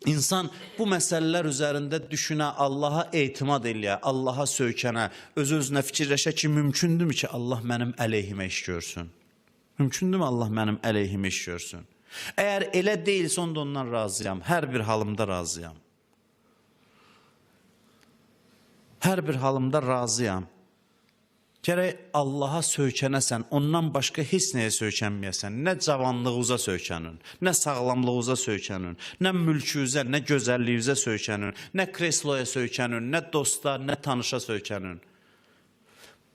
İnsan bu məsələlər üzərində düşünə, Allaha etimad eləyə, Allaha söykənə, öz-özünə fikirləşə ki, mümkündürmü ki, Allah mənim əleyhimə iş görsün? Mümkündürmü Allah mənim əleyhimə iş görsün? Əgər elə deyilsə, onda ondan razıyam, hər bir halımda razıyam. Hər bir halımda razıyam. Gərək Allaha söykənəsən, ondan başqa heç nəyə söykənməyəsən. Nə cavanlığınıza söykənin, nə sağlamlığınıza söykənin, nə mülkünüzə, nə gözəlliyinizə söykənin, nə kresloya söykənin, nə dosta, nə tanışa söykənin.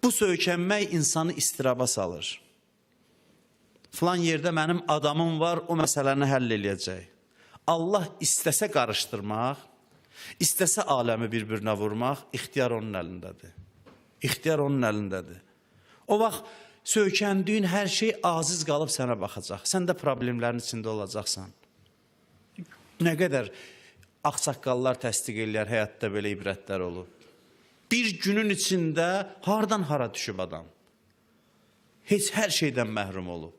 Bu söykənmək insanı istiraba salır. Filan yerdə mənim adamım var, o məsələni həll eləyəcək. Allah istəsə qarışdırmaq, istəsə aləmi bir-birinə vurmaq, ixtiyar onun əlindədir. İxtiyar onun əlindədir. O vaxt söykəndiyin hər şey aziz qalıb sənə baxacaq. Sən də problemlərin içində olacaqsan. Nə qədər ağsaqqallar təsdiq eləyər, həyatda belə ibrətlər olub. Bir günün içində hardan hara düşüb adam. Heç hər şeydən məhrum olub.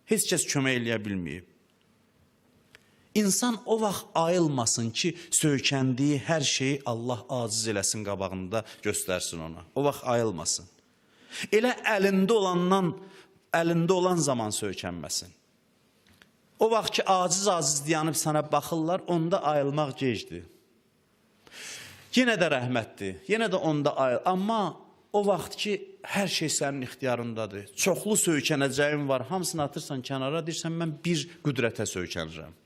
Heç kəs kömək eləyə bilməyib. İnsan o vaxt ayılmasın ki, söykəndiyi hər şeyi Allah aciz eləsin qabağında göstərsin ona. O vaxt ayılmasın. Elə əlində olan zaman söykənməsin. O vaxt ki, aciz dayanıb sana baxırlar, onda ayılmaq gecdir. Yenə də rəhmətdir, yenə də onda ayıl. Amma o vaxt ki, hər şey sənin ixtiyarındadır. Çoxlu söykənəcəyin var, hamısını atırsan kənara, deyirsən, mən bir qüdrətə söykənirəm.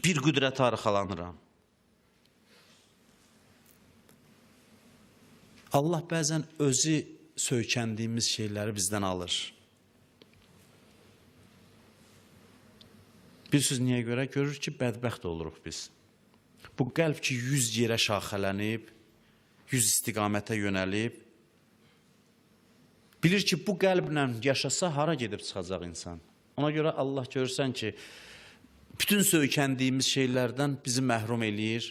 Bir qüdrətə arxalanıram. Allah bəzən özü söykəndiyimiz şeyləri bizdən alır. Bilirsiniz niyə görə? Görür ki, bədbəxt oluruq biz. Bu qəlb ki, 100 yerə şaxələnib, 100 istiqamətə yönəlib, bilir ki, bu qəlblə yaşasa hara gedib çıxacaq insan. Ona görə Allah görürsən ki, bütün söykəndiyimiz şeylərdən bizi məhrum eləyir.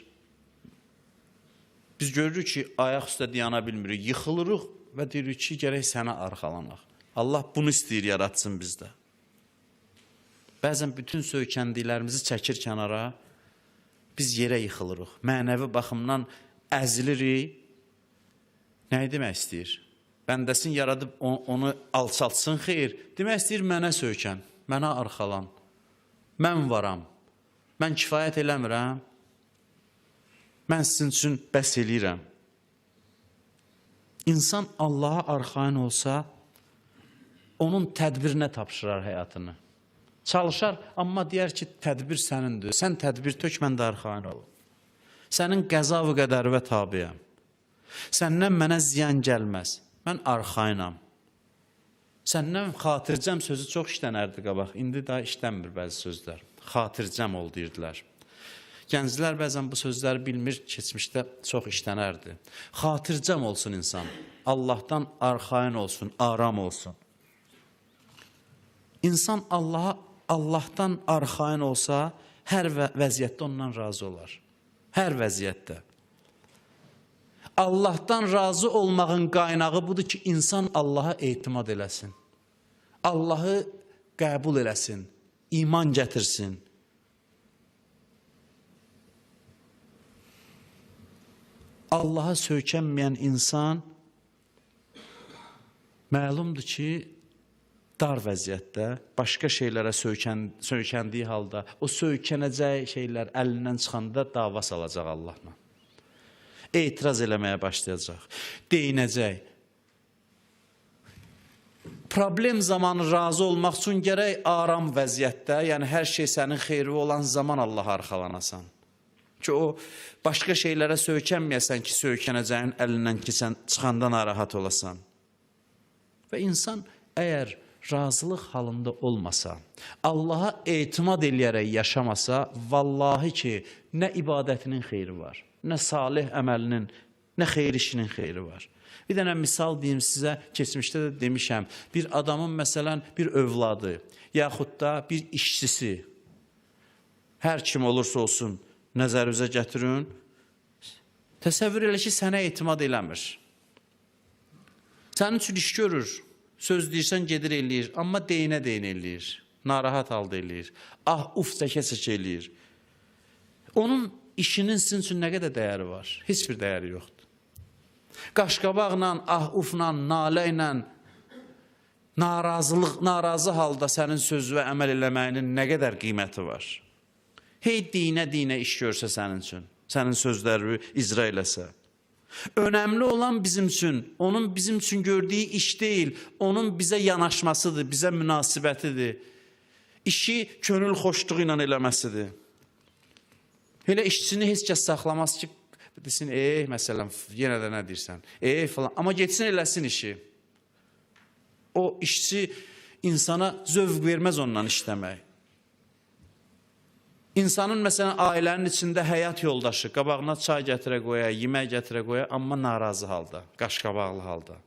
Biz görürük ki, ayaq üstə dayana bilmirik, yıxılırıq və deyirik ki, gərək sənə arxalanaq. Allah bunu istəyir, yaratsın bizdə. Bəzən bütün söykəndiklərimizi çəkir kənara, biz yerə yıxılırıq. Mənəvi baxımdan əzilirik. Nəyi demək istəyir? Bəndəsini yaradıb onu alçaltsın, xeyr. Demək istəyir, mənə söykən, mənə arxalan. Mən varam, mən kifayət eləmirəm, mən sizin üçün bəs eləyirəm. İnsan Allaha arxain olsa, onun tədbirinə tapşırar həyatını. Çalışar, amma deyər ki, tədbir sənindir. Sən tədbir tök, mən də arxain olum. Sənin qəza və qədərvə tabiyəm. Səndən mənə ziyan gəlməz, mən arxainam. Səndən xatircəm sözü çox işlənərdi qabaq. İndi daha işlənmir bəzi sözlər. Xatircəm ol deyirdilər. Gənclər bəzən bu sözləri bilmir, keçmişdə çox işlənərdi. Xatircəm olsun insan. Allahdan arxain olsun, aram olsun. İnsan Allahdan arxain olsa, hər vəziyyətdə ondan razı olar. Hər vəziyyətdə. Allahdan razı olmağın qaynağı budur ki, insan Allaha etimad eləsin. Allahı qəbul eləsin, iman gətirsin. Allaha söykənməyən insan məlumdur ki, dar vəziyyətdə, başqa şeylərə söykəndiyi halda, o söykənəcək şeylər əlindən çıxanda dava salacaq Allahla. Etiraz eləməyə başlayacaq, deyinəcək. Problem zamanı razı olmaq üçün gərək aram vəziyyətdə, yəni hər şey sənin xeyri olan zaman Allaha arxalanasan. Ki o başqa şeylərə söykənməyəsən ki, söykənəcəyin əlindən çıxanda narahat olasan. Və insan əgər razılıq halında olmasa, Allaha etimad eləyərək yaşamasa, vallahi ki, nə ibadətinin xeyri var, nə salih əməlinin, nə xeyir işinin xeyri var. Bir dənə misal deyim sizə, keçmişdə də demişəm, bir adamın məsələn bir övladı, yaxud da bir işçisi, hər kim olursa olsun, nəzərinizə gətirin, təsəvvür elə ki, sənə etimad eləmir. Sənin üçün iş görür, söz deyirsən gedir eləyir, amma deyinə eləyir, narahat halda eləyir, uf çəkə eləyir. Onun işinin sizin üçün nə qədər dəyəri var? Heç bir dəyəri yoxdur. Qaşqabaqla, ufla, nalə ilə, narazı halda sənin sözü və əməl eləməyinin nə qədər qiyməti var? Hey dinə iş görsə sənin üçün, sənin sözləri icra eləsə. Önəmli olan bizim üçün, onun bizim üçün gördüyü iş deyil, onun bizə yanaşmasıdır, bizə münasibətidir. İşi könül xoşluğu ilə eləməsidir. Elə işçini heç kəs saxlamaz ki, desin, məsələn, yenə də nə deyirsən, falan. Amma geçsin eləsin işi. O işçi insana zövq verməz ondan işləmək. İnsanın məsələn ailənin içində həyat yoldaşı qabağına çay gətirə qoya, yemək gətirə qoya, amma narazı halda, qaşqabaqlı halda.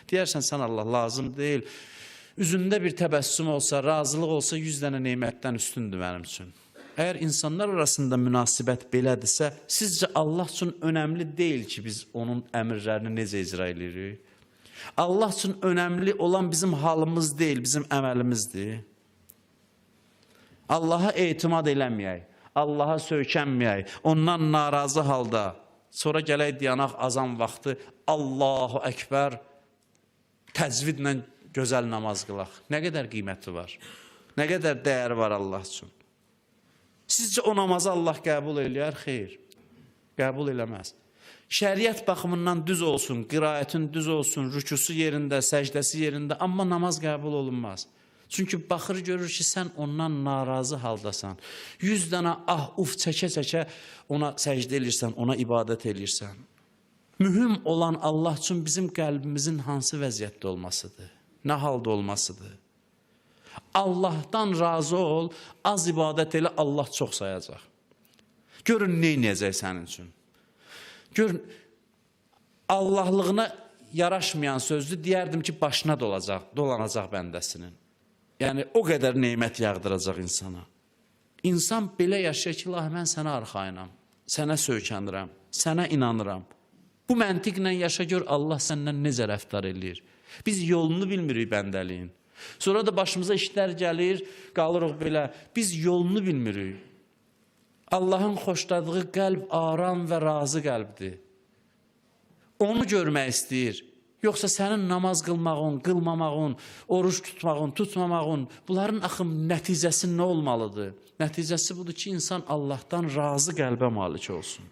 Deyərsən sən Allah lazım deyil. Üzündə bir təbəssüm olsa, razılıq olsa 100 dənə nemətdən üstündür mənim üçün. Əgər insanlar arasında münasibət belədirsə, sizcə Allah üçün önəmli deyil ki, biz onun əmrlərini necə icra edirik? Allah üçün önəmli olan bizim halımız deyil, bizim əməlimizdir. Allaha etimad eləməyək, Allaha söykənməyək, ondan narazı halda, sonra gələk dayanaq azan vaxtı Allahu Əkbər təcvidlə gözəl namaz qılaq. Nə qədər qiyməti var? Nə qədər dəyəri var Allah üçün? Sizcə o namazı Allah qəbul eləyər? Xeyr, qəbul eləməz. Şəriət baxımından düz olsun, qiraətin düz olsun, rükusu yerində, səcdəsi yerində, amma namaz qəbul olunmaz. Çünki baxır görür ki, sən ondan narazı haldasan. 100 dənə çəkə-çəkə ona səcdə edirsən, ona ibadət edirsən. Mühüm olan Allah üçün bizim qəlbimizin hansı vəziyyətdə olmasıdır, nə halda olmasıdır. Allahdan razı ol, az ibadət elə, Allah çox sayacaq. Görün, nə edəcək sənin üçün? Görün, Allahlığına yaraşmayan sözdür, deyərdim ki, başına dolanacaq bəndəsinin. Yəni, o qədər neymət yağdıracaq insana. İnsan belə yaşayır ki, Allah, mən sənə arxayınam, sənə söykənirəm, sənə inanıram. Bu məntiqlə yaşa gör, Allah səndən necə rəftar edir. Biz yolunu bilmirik bəndəliyin. Sonra da başımıza işlər gəlir, qalırıq belə. Biz yolunu bilmirik. Allahın xoşladığı qəlb aram və razı qəlbdir. Onu görmək istəyir. Yoxsa sənin namaz qılmağın, qılmamağın, oruç tutmağın, tutmamağın, bunların axım nəticəsi nə olmalıdır? Nəticəsi budur ki, insan Allahdan razı qəlbə malik olsun.